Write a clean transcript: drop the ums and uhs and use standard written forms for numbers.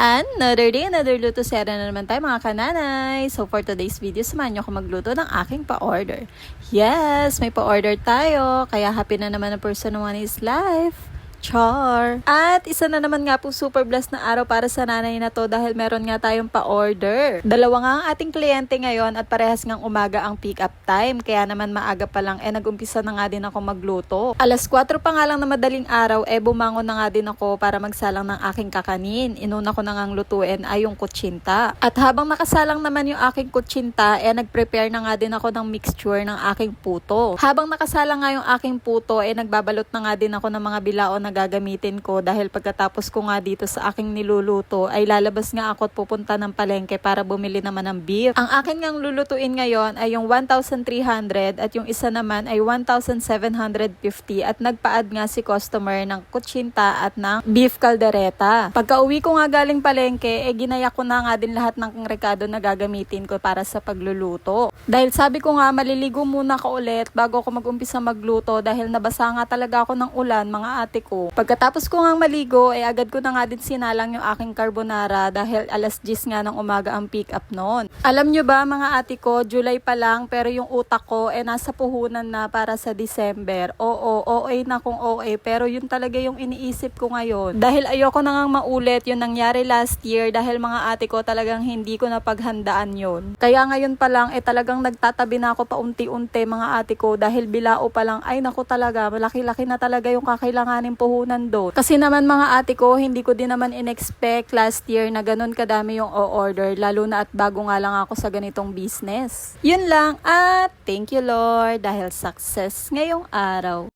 Another day, another luto sera na naman tayo mga kananay. So for today's video, samahan nyo ako magluto ng aking pa-order. Yes, may pa-order tayo. Kaya happy na naman ang person one is life. Char! At isa na naman nga po super blessed na araw para sa nanay na to dahil meron nga tayong pa-order. Dalawa nga ang ating kliyente ngayon at parehas ngang umaga ang pick-up time. Kaya naman maaga pa lang nag-umpisa na nga din ako magluto. Alas 4 pa nga lang na madaling araw bumangon na nga din ako para magsalang ng aking kakanin. Inuna ko na ngang lutuin ay yung kutsinta. At habang nakasalang naman yung aking kutsinta, nag-prepare na nga din ako ng mixture ng aking puto. Habang nakasalang nga yung aking puto, nagbabalot na nga din ako ng mga bilao na gagamitin ko dahil pagkatapos ko nga dito sa aking niluluto ay lalabas nga ako at pupunta ng palengke para bumili naman ng beef. Ang akin ngang lulutuin ngayon ay yung 1,300 at yung isa naman ay 1,750 at nagpa-add nga si customer ng kutsinta at ng beef caldereta. Pagka uwi ko nga galing palengke, ginaya ko na nga din lahat ng rekado na gagamitin ko para sa pagluluto. Dahil sabi ko nga maliligo muna ko ulit bago ako mag-umpisa magluto dahil nabasa nga talaga ako ng ulan mga ate ko. Pagkatapos ko nga maligo, agad ko na nga din sinalang yung aking carbonara dahil alas 10 nga ng umaga ang pick up noon. Alam nyo ba mga ate ko, July pa lang pero yung utak ko nasa puhunan na para sa December. Oo, OA na kung OA pero yun talaga yung iniisip ko ngayon. Dahil ayoko na nga maulit yung nangyari last year dahil mga ate ko talagang hindi ko napaghandaan yun. Kaya ngayon pa lang talagang nagtatabi na ako paunti-unti mga ate ko dahil bilao pa lang ay naku talaga malaki-laki na talaga yung kakailanganin puhunan doon. Kasi naman mga ate ko, hindi ko din naman in-expect last year na ganun kadami yung o-order, lalo na at bago nga lang ako sa ganitong business. Yun lang at thank you Lord dahil success ngayong araw.